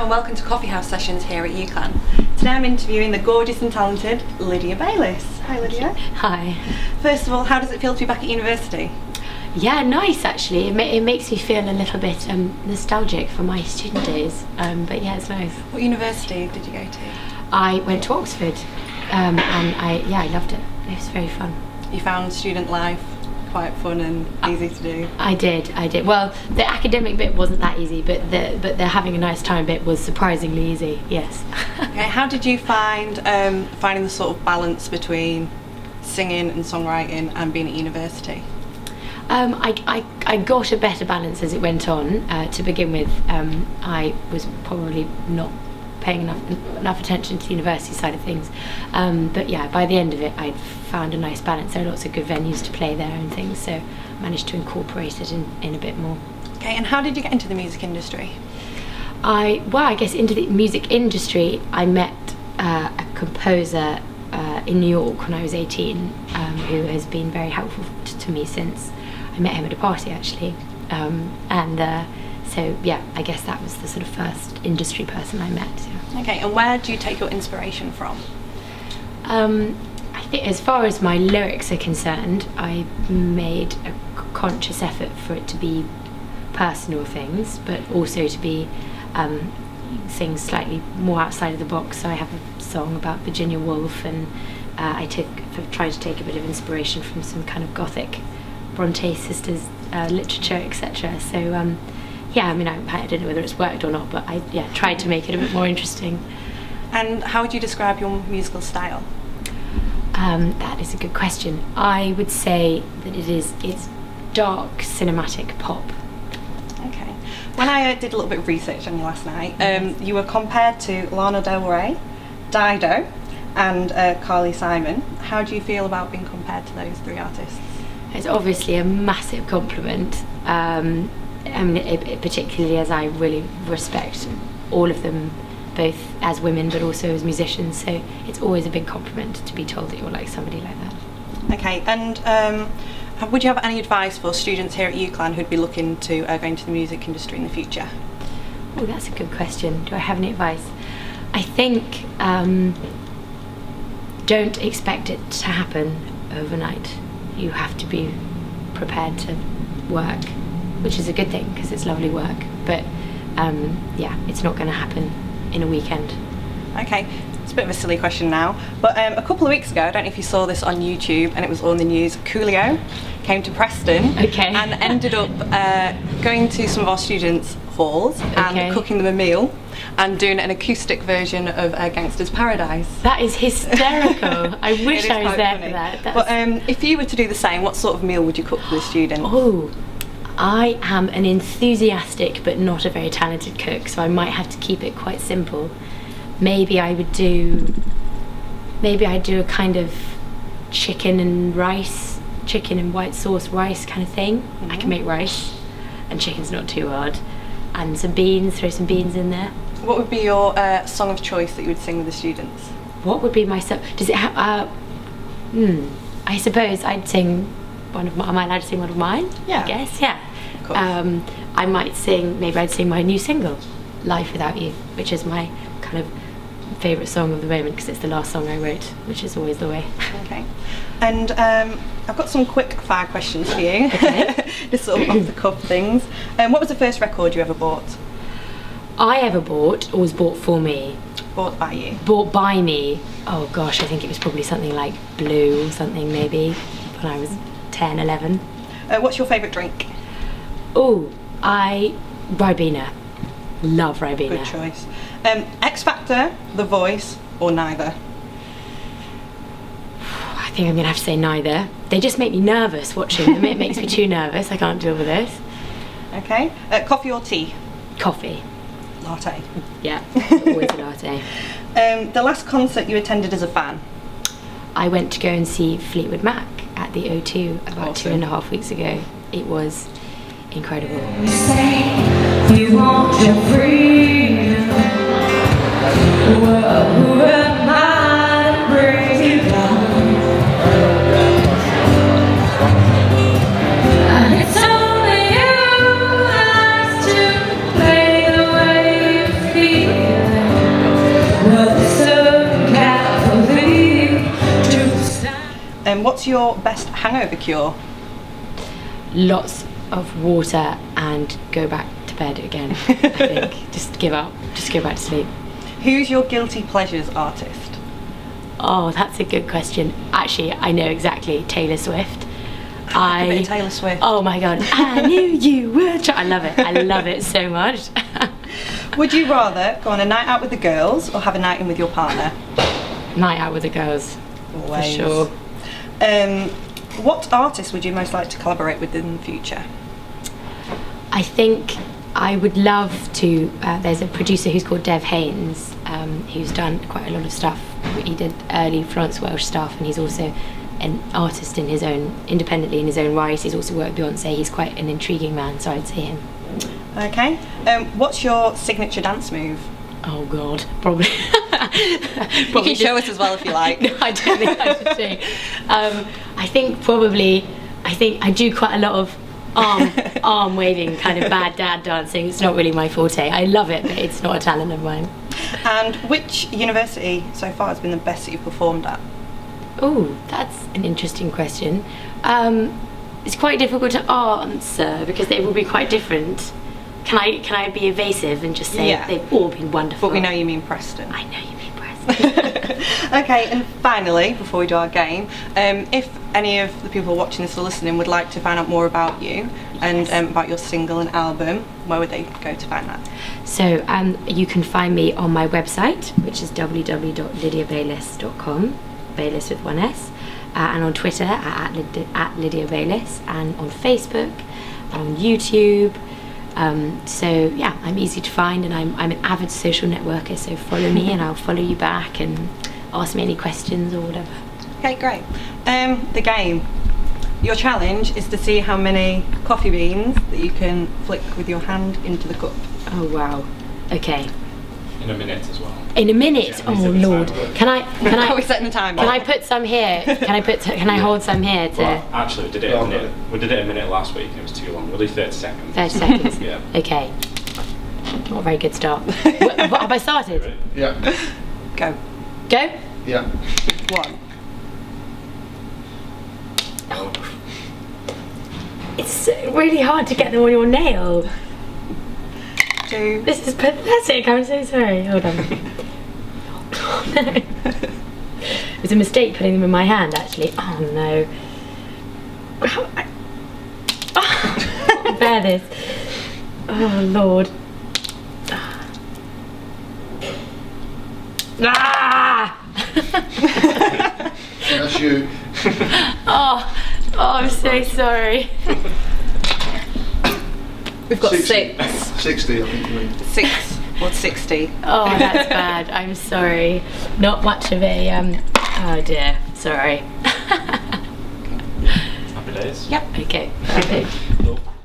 and welcome to Coffee House Sessions here at UCLan. Today I'm interviewing the gorgeous and talented Lydia Ballis. Hi Lydia. Hi. First of all, how does it feel to be back at university? Yeah, nice actually. It makes me feel a little bit nostalgic for my student days, but yeah, it's nice. What university did you go to? I went to Oxford, and I loved it. It was very fun. You found student life quite fun and easy to do? I did. Well, the academic bit wasn't that easy, but the having a nice time bit was surprisingly easy, yes. Okay, how did you find finding the sort of balance between singing and songwriting and being at university? I got a better balance as it went on. To begin with, I was probably not paying enough attention to the university side of things, but yeah, by the end of it I found a nice balance. There are lots of good venues to play there and things, so I managed to incorporate it in a bit more. Okay, and how did you get into the music industry? I guess into the music industry I met a composer in New York when I was 18, who has been very helpful to me since. I met him at a party actually, so yeah, I guess that was the sort of first industry person I met. Yeah. Okay, and where do you take your inspiration from? I think as far as my lyrics are concerned, I made a conscious effort for it to be personal things, but also to be things slightly more outside of the box. So I have a song about Virginia Woolf, and I tried to take a bit of inspiration from some kind of Gothic Bronte sisters literature, etc. So yeah, I mean, I don't know whether it's worked or not, but I tried to make it a bit more interesting. And how would you describe your musical style? That is a good question. I would say that it's dark cinematic pop. Okay. When I did a little bit of research on you last night, you were compared to Lana Del Rey, Dido, and Carly Simon. How do you feel about being compared to those three artists? It's obviously a massive compliment. I mean, particularly as I really respect all of them, both as women but also as musicians. So it's always a big compliment to be told that you're like somebody like that. Okay, and would you have any advice for students here at UCLan who'd be looking to go into the music industry in the future? Oh, that's a good question. Do I have any advice? I think don't expect it to happen overnight. You have to be prepared to work, which is a good thing because it's lovely work, but yeah, it's not going to happen in a weekend. Okay, it's a bit of a silly question now, but a couple of weeks ago, I don't know if you saw this on YouTube and it was all in the news, Coolio came to Preston and ended up going to some of our students' halls and cooking them a meal and doing an acoustic version of Gangster's Paradise. That is hysterical. I wish I was there for that. But if you were to do the same, what sort of meal would you cook for the students? Oh, I am an enthusiastic but not a very talented cook, so I might have to keep it quite simple. Maybe I'd do a kind of chicken and white sauce rice kind of thing. I can make rice, and chicken's not too hard. And some beans, throw some beans in there. What would be your song of choice that you would sing with the students? What would be my song? Does it have, I suppose I'd sing one of my, am I allowed to sing one of mine? Yeah. I guess, yeah. Of course. I'd sing my new single, Life Without You, which is my kind of favourite song of the moment because it's the last song I wrote, which is always the way. Okay. And I've got some quick fire questions for you. Okay. Just sort of off the cuff things. What was the first record you ever bought? I ever bought, or was bought for me? Bought by you. Bought by me. Oh gosh, I think it was probably something like Blue or something maybe when I was 10, 11. What's your favourite drink? Oh, Ribena. Love Ribena. Good choice. X Factor, The Voice, or neither? I think I'm going to have to say neither. They just make me nervous watching them. It makes me too nervous. I can't deal with this. Okay. Coffee or tea? Coffee. Latte. Yeah, always a latte. The last concert you attended as a fan? I went to go and see Fleetwood Mac at the O2 about 2.5 weeks ago. It was incredible. You want your freedom. Well, who am I to bring you down? And it's only you that likes to play the way you feel. What's your best hangover cure? Lots of water and go back to bed again. I think just give up, just go back to sleep. Who's your guilty pleasures artist? Oh, that's a good question. Actually, I know exactly. Taylor Swift. A bit of Taylor Swift. Oh my god, I knew you would. I love it. I love it so much. Would you rather go on a night out with the girls or have a night in with your partner? Night out with the girls. Always. For sure. What artist would you most like to collaborate with in the future? I think I would love to. There's a producer who's called Dev Haynes, who's done quite a lot of stuff. He did early Florence Welsh stuff, and he's also an artist in his own, independently in his own right. He's also worked with Beyonce. He's quite an intriguing man, so I'd say him. Okay. What's your signature dance move? Oh God, probably. You can show us as well if you like. No, I don't think I should say. I think probably. I think I do quite a lot of arm waving, kind of bad dad dancing. It's not really my forte. I love it, but it's not a talent of mine. And which university so far has been the best that you've performed at? Oh, that's an interesting question. It's quite difficult to answer because they will be quite different. Can I be evasive and just say they've all been wonderful? But we know you mean Preston. I know you mean Preston. Okay, and finally, before we do our game, if any of the people watching this or listening would like to find out more about you and about your single and album, where would they go to find that? So you can find me on my website, which is www.lydiaballis.com, Ballis with one S, and on Twitter at Lydia Ballis, and on Facebook, on YouTube. So yeah, I'm easy to find, and I'm an avid social networker, so follow me and I'll follow you back and ask me any questions or whatever. Okay, great. The game. Your challenge is to see how many coffee beans that you can flick with your hand into the cup. Oh wow. Okay. In a minute as well. In a minute? Oh Lord. Can I Are we setting the timer? Can I put some here? Can I hold some here to Well, actually, we did it a minute. We did it a minute last week and it was too long. We'll do 30 seconds. 30 seconds? Yeah. Okay. Not a very good start. Have I started? Ready? Yeah. Go. Go? Yeah. 1. Oh. It's really hard to get them on your nail. 2. This is pathetic, I'm so sorry. Hold on. Oh, no. It was a mistake putting them in my hand, actually. Oh no. Bear this. Oh Lord. Ah! That's you. Oh, I'm so sorry. We've got 60. 6. 60, I think you mean. 6 or 60. Oh, that's bad. I'm sorry. Not much of a oh dear. Sorry. Happy days. Yep. Okay. Perfect.